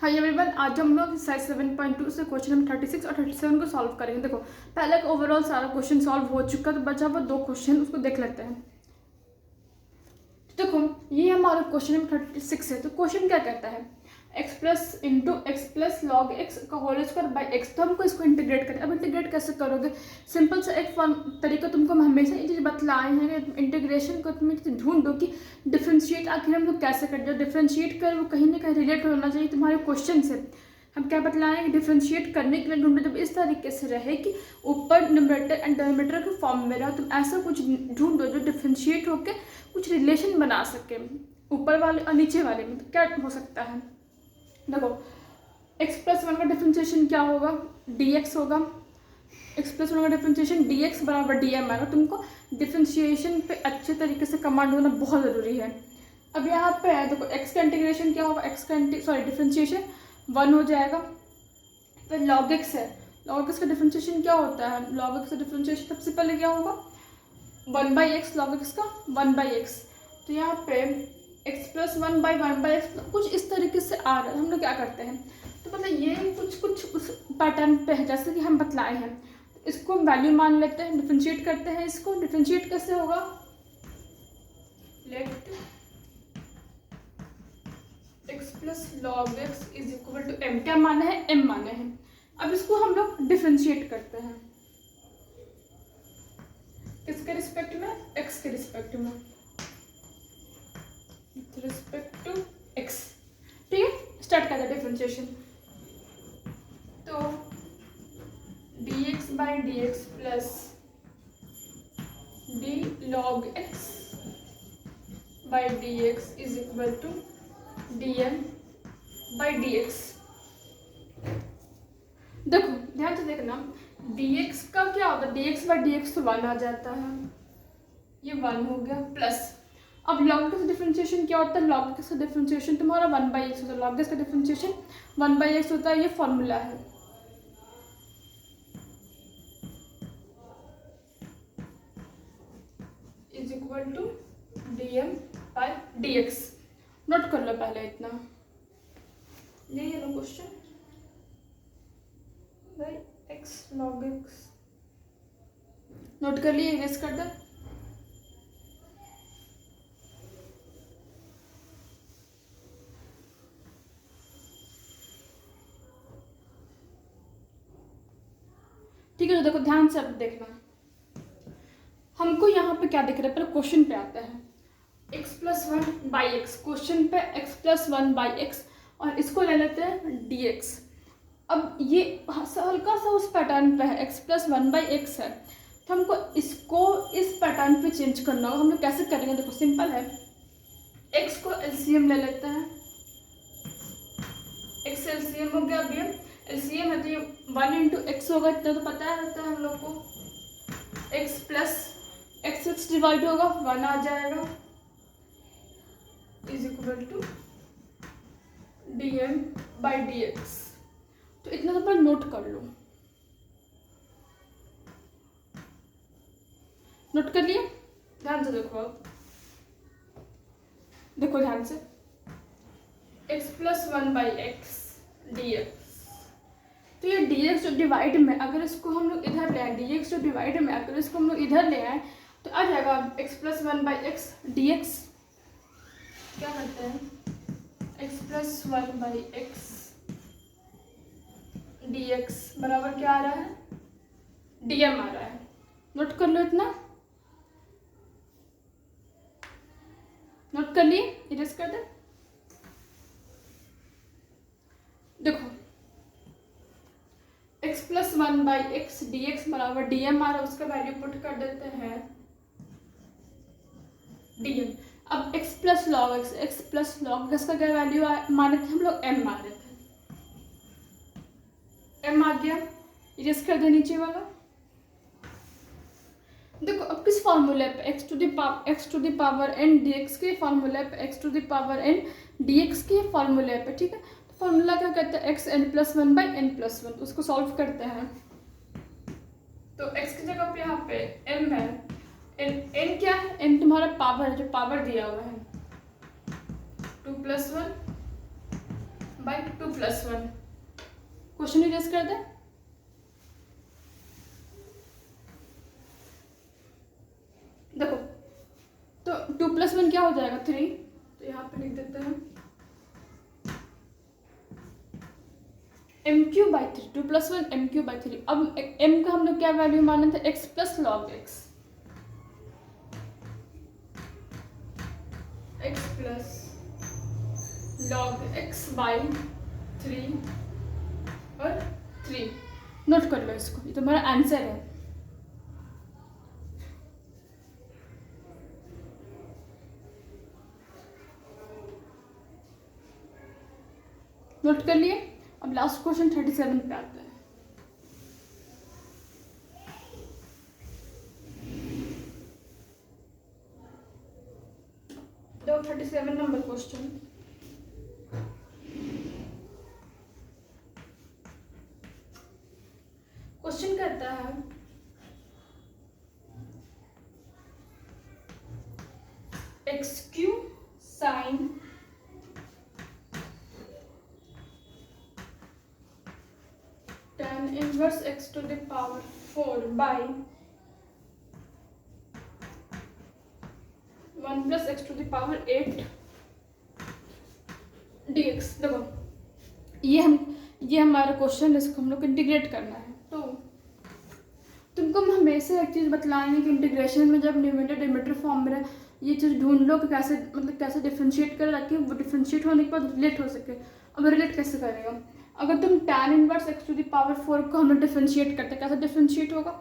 Hi everyone, आज हम लोग एक्सरसाइज 7.2 से क्वेश्चन नंबर 36 और 37 को सॉल्व करेंगे। देखो, पहले का ओवरऑल सारा क्वेश्चन सॉल्व हो चुका, तो बचा हुआ 2 क्वेश्चन, उसको देख लेते हैं। तो देखो, ये हमारा क्वेश्चन नंबर 36 है। तो क्वेश्चन क्या कहता है, x plus into x plus log x का होल स्क्वायर बाई एक्स। तो हमको इसको इंटीग्रेट करें। अब इंटीग्रेट कैसे करोगे? सिंपल सा एक तरीका तुमको हम हमेशा ये चीज़ बतलाए हैं कि इंटीग्रेशन को तुम ढूंढो कि डिफ्रेंशिएट आखिर हम लोग कैसे कर, जो डिफ्रेंशिएट कर वो कहीं ना कहीं रिलेट होना चाहिए तुम्हारे क्वेश्चन से। हम क्या बतलाएं कि डिफ्रेंशिएट करने के लिए ढूंढो जब इस तरीके से रहे कि ऊपर न्यूमरेटर एंड डिनोमिनेटर के फॉर्म में रहो। तुम ऐसा कुछ ढूंढो जो डिफ्रेंशिएट होकर कुछ रिलेशन बना सके ऊपर वाले और नीचे वाले में। तो क्या हो सकता है? देखो, x प्लस 1 का डिफ्रेंशिएशन क्या होगा? dx होगा। x प्लस 1 का डिफ्रेंशिएशन dx बराबर dm आएगा। तुमको डिफ्रेंशिएशन पे अच्छे तरीके से कमांड होना बहुत ज़रूरी है। अब यहाँ पे है, देखो x का इंटीग्रेशन क्या होगा? x का डिफ्रेंशिएशन 1 हो जाएगा। फिर log x है, log x का डिफ्रेंशिएशन क्या होता है? log x का डिफ्रेंशिएशन सबसे पहले क्या होगा? 1/x, log x का 1/x। तो यहाँ पे x प्लस 1/1/x कुछ इस तरीके से आ रहा है। हम लोग क्या करते हैं, तो मतलब ये कुछ उस पैटर्न पे है जैसे कि हम बतलाए हैं। इसको हम वैल्यू मान लेते हैं, डिफ्रेंशिएट करते हैं। इसको डिफ्रेंशिएट कैसे होगा? Let x plus log x is equal to m। क्या माना है? m माना है। अब इसको हम लोग डिफ्रेंशिएट करते हैं किसके रिस्पेक्ट में? x के रिस्पेक्ट में, रिस्पेक्ट टू x। ठीक है, स्टार्ट करते हैं डिफ्रेंशिएशन। तो dx by d x plus d log x by d x is equal to d m by d x. देखो ध्यान से देखना, dx का क्या होता है? dx बाई डी एक्स तो 1 आ जाता है, ये 1 हो गया। प्लस अब log x का डिफ्रेंशिएशन क्या होता है? log x का डिफ्रेंशिएशन तुम्हारा 1/x होता है। log x का डिफ्रेंशिएशन 1/x होता है, ये फॉर्मूला है। Is equal to dm by dx। Note कर लो पहले इतना, यही है ना question by x log x। Note कर लिए, इरेज कर दे। ठीक है, तो देखो ध्यान से अब देखना, हमको यहाँ पे क्या दिख रहा है? पहले क्वेश्चन पे आते हैं। x प्लस 1/x, क्वेश्चन पे x प्लस 1/x और इसको ले लेते हैं dx। अब ये हल्का सा उस पैटर्न पे है, x प्लस 1/x है, तो हमको इसको इस पैटर्न पे चेंज करना होगा। हम लोग कैसे करेंगे? देखो सिंपल है, x को एलसीएम ले लेते हैं। x एलसीएम हो गया। अभी एलसीएम है तो ये 1 इंटू एक्स होगा, इतना तो पता रहता है हम लोग को। x प्लस x डिवाइड होगा 1 आ जाएगा, is equal to dm by dx। तो इतना तो पर नोट कर लो। नोट कर लिए? ध्यान से देखो, देखो ध्यान से, x प्लस 1/x dx। तो ये dx जो डिवाइड में, अगर इसको हम लोग इधर ले आए, dx जो डिवाइड में अगर इसको हम लोग इधर ले आए तो आ जाएगा x प्लस 1/x dx। क्या करते हैं? x प्लस 1/x dx बराबर क्या आ रहा है? dm आ रहा है। नोट कर लो इतना, नोट कर लिए, इरेज कर दे। देखो x प्लस 1/x dx बराबर dm आ रहा है, उसका वैल्यू पुट कर देते हैं dm। अब x plus log x plus log x का क्या वैल्यू माने थे हम लोग? m मान रहे थे, m आ गया, इरेज कर दे नीचे वाला। देखो अब किस फॉर्मूले पे x to the power n dx के फॉर्मूले पे, x to the power n dx के फॉर्मूले पे। ठीक है, तो फॉर्मूला क्या कहते हैं? x n plus 1/n+1। उसको सॉल्व करते हैं। तो x की जगह पे यहाँ पे m है, n क्या है? n तुम्हारा पावर है, जो पावर दिया हुआ है 2 + 1 बाई 2 + 1। क्वेश्चन इरेज कर दे। देखो तो 2 + 1 क्या हो जाएगा 3, तो यहाँ पे लिख देते हैं m³/3, 2 + 1 m³/3। अब m का हम लोग क्या वैल्यू माने थे, x + log x, x + log x/3 और 3। नोट कर लो इसको, ये तुम्हारा आंसर है। नोट कर लिए। अब लास्ट क्वेश्चन 37 पे आते हैं। देखो 37 नंबर क्वेश्चन। क्वेश्चन कहता है x³ sin tan inverse x⁴ by 1 + x⁸ dx। देखो ये हमारा क्वेश्चन है, इसको हम लोग इंटीग्रेट करना है। तो तुमको हम हमेशा एक चीज़ बतलाएंगे कि इंटीग्रेशन में जब न्यूमरेटर डिनोमिनेटर फॉर्म में ये चीज़ ढूंढ लो कि कैसे कैसे डिफ्रेंशिएट कर, ताकि वो डिफ्रेंशिएट होने के बाद रिलेट हो सके। अब रिलेट कैसे करेगा, अगर तुम tan इनवर्स x⁴ को हम लोग डिफ्रेंशिएट करते हैं, कैसे डिफ्रेंशिएट होगा,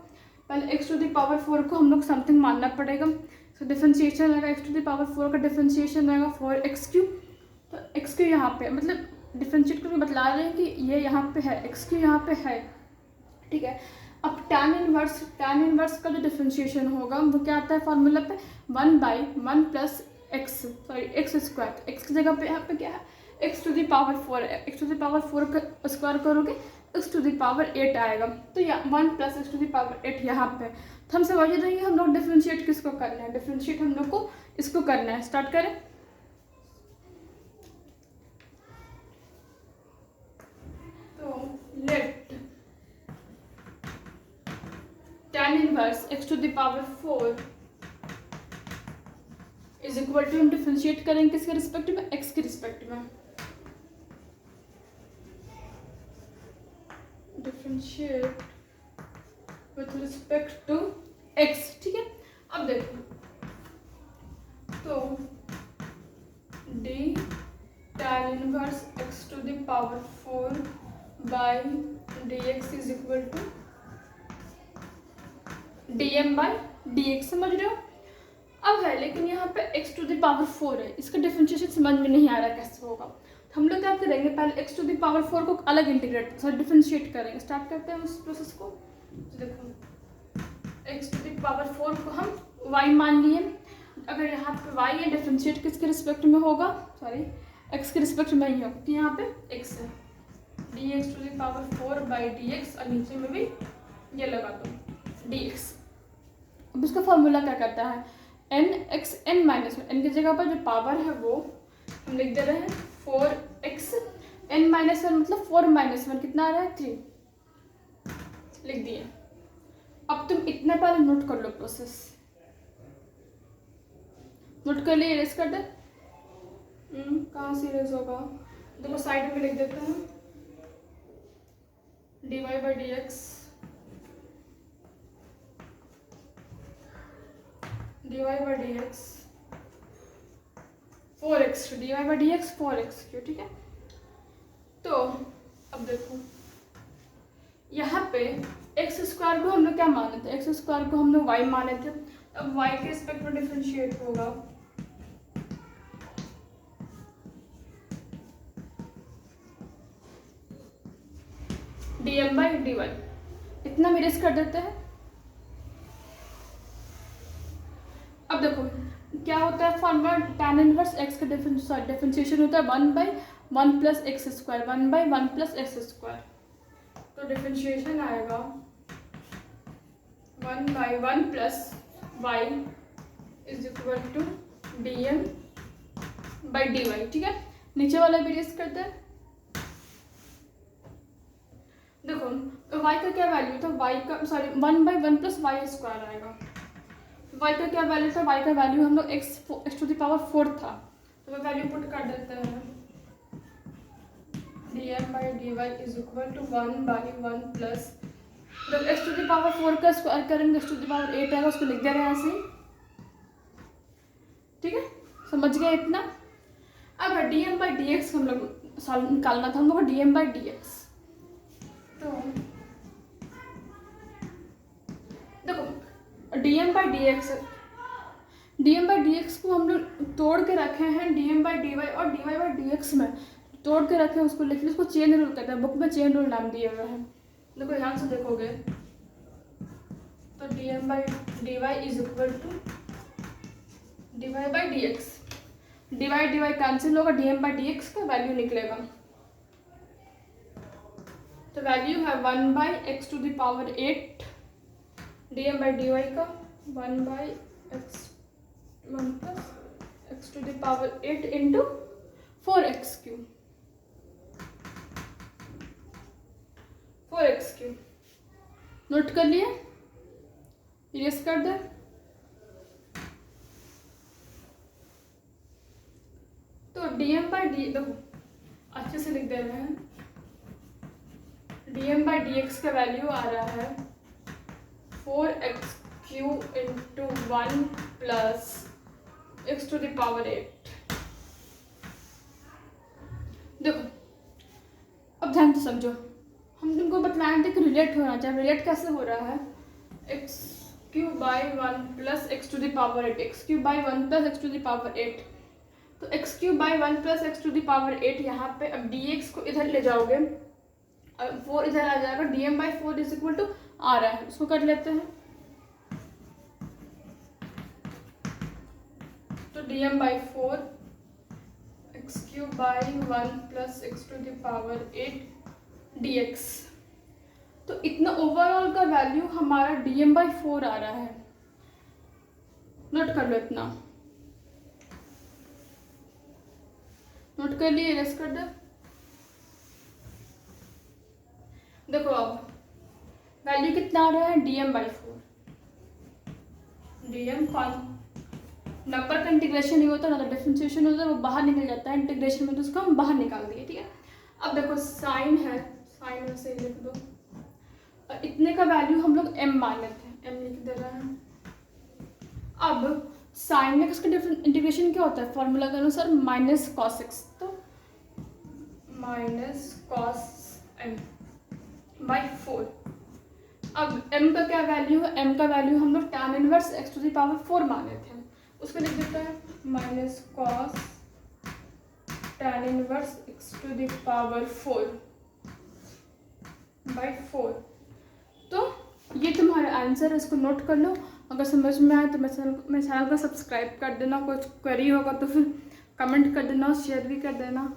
पहले x⁴ को हम लोग समथिंग मानना पड़ेगा। तो डिफ्रेंशिएशन रहेगा x⁴ का डिफ्रेंशिएशन रहेगा 4x³। तो x³ यहाँ पे मतलब डिफ्रेंशिएट करके बतला रहे हैं कि ये यहाँ पे है, x³ यहाँ पे है, ठीक है। अब tan इनवर्स का जो डिफ्रेंशिएशन होगा वो क्या आता है फॉर्मूला पे 1/1 + x²। x की जगह पे यहाँ पे क्या है x⁴ है, x⁴ का स्क्वायर करोगे x⁸ आएगा। तो 1 + x⁸ यहाँ पे। तो हम समझ रहे हैं हम लोग डिफ्रेंशिएट किसको करना है, डिफ्रेंशिएट हम लोग को इसको करना है। स्टार्ट करें। तो let tan inverse x⁴ is equal to, हम डिफ्रेंशिएट करेंगे किसके रिस्पेक्ट में, x के रिस्पेक्ट में। Differentiate with respect to x, ठीक है। अब देखो तो d tan inverse x⁴ by dx is equal to dm/dx। समझ रहे हो। अब है लेकिन यहाँ पे x⁴ है, इसका डिफरेंशिएशन समझ में नहीं आ रहा कैसे होगा। तो हम लोग क्या करेंगे, पहले x⁴ को अलग इंटीग्रेट डिफरेंशिएट करेंगे। स्टार्ट करते हैं उस प्रोसेस को। तो देखो x⁴ को हम y मान लिए। अगर यहाँ पे y है, डिफरेंशिएट किसके रिस्पेक्ट में होगा, सॉरी x के रिस्पेक्ट में ही होगा, तो यहाँ पे x है dx⁴/dx, और नीचे में भी ये लगा दो dx। अब इसका फॉर्मूला क्या करता है, n की जगह पर जो पावर है वो हम लिख दे रहे हैं 4x, n - 1 मतलब 4 - 1 कितना आ रहा है 3 लिख दिए। अब तुम इतना पहले नोट कर लो प्रोसेस। नोट कर लिए, इरेज कर दे। कहाँ से इरेज होगा, देखो साइड में लिख देते हैं dy/dx 4x, ठीक है। तो अब देखो यहाँ पे x² को हम लोग क्या माने थे, x² को हम लोग y माने थे। अब y के रिस्पेक्ट में डिफरेंशिएट होगा dm/dy। इतना मिरेज कर देते हैं। अब देखो क्या होता है फॉर्मूला, tan इनवर्स x का डिफरेंशिएशन होता है 1/1 + x², 1/1 + x²। तो डिफरेंशिएशन आएगा 1/1 + y is equal to dm/dy, ठीक है। नीचे वाला भी इरेज करते हैं। देखो y का क्या वैल्यू था, y का सॉरी 1/1 प्लस वाई स्क्वायर आएगा। y का क्या वैल्यू था, y का वैल्यू हम लोग x टू द पावर 4 था, तो वो वैल्यू पुट कर देते हैं। dm/dy is equal to 1/1 plus, जब x टू द पावर 4 का स्क्वायर करेंगे x टू द पावर 8 आएगा, उसको लिख दे रहे हैं ऐसे ही। ठीक है, समझ गए इतना। अब dm/dx हम लोग सॉल्व निकालना था हम लोग dm/dx। तो देखो dm/dx को हम लोग तोड़ के रखे हैं dm/dy और dy/dx में तोड़ के रखे हैं, उसको लिख ली, उसको चेन रूल कहते हैं, बुक में चेन रूल नाम दिया हुआ है। देखो ध्यान से देखोगे तो dm/dy is equal to dy/dx, dy cancel होगा, dm/dx का वैल्यू निकलेगा, तो वैल्यू है 1/x to the power 8 dm/dy का 1/x 1 plus x to the power 8 into 4x3 note कर लिए, इरेज कर दे। तो dm/d देखो अच्छे से लिख दे रहे हैं, dm/dx का वैल्यू आ रहा है 4x3 into 1 plus x to the power 8। देखो अब ध्यान से समझो, हम तुमको बतलाए थे कि रिलेट होना चाहिए। रिलेट कैसे हो रहा है, x3/1 plus x to the power 8, x3/1 plus x to the power 8, तो x3/1 plus x to the power 8 यहाँ पे। अब dx को इधर ले जाओगे, 4 इधर आ जाएगा, dm/4 इज इक्वल टू आ रहा है, उसको कर लेते हैं। तो dm/4 x3/1 plus x to the power 8 dx, तो इतना ओवरऑल का वैल्यू हमारा dm/4 आ रहा है। नोट कर लो, इतना नोट कर लिए, इरेज कर दो। देखो अब वैल्यू कितना आ रहा है, dm/4, dm नंबर का इंटीग्रेशन नहीं होता ना, तो डिफरेंशिएशन होता है, वो बाहर निकल जाता है इंटीग्रेशन में, तो उसको हम बाहर निकाल दिए। ठीक है, अब देखो साइन है, साइन में से लिख दो, और इतने का वैल्यू हम लोग m मान लेते हैं, m लिख दे रहे हैं। अब साइन में इसका डिफरेंट इंटीग्रेशन क्या होता है, फॉर्मूला के अनुसार माइनस कॉस x, तो माइनस कॉस m/4। अब m का क्या वैल्यू है, m का वैल्यू हम लोग tan inverse x to the power 4 माने थे, उसको लिख देता है minus cos tan inverse x to the power 4/4। तो ये तुम्हारा आंसर है, इसको नोट कर लो। अगर समझ में आए तो मेरे चैनल को सब्सक्राइब कर देना, कुछ क्वेरी होगा तो फिर कमेंट कर देना, शेयर भी कर देना।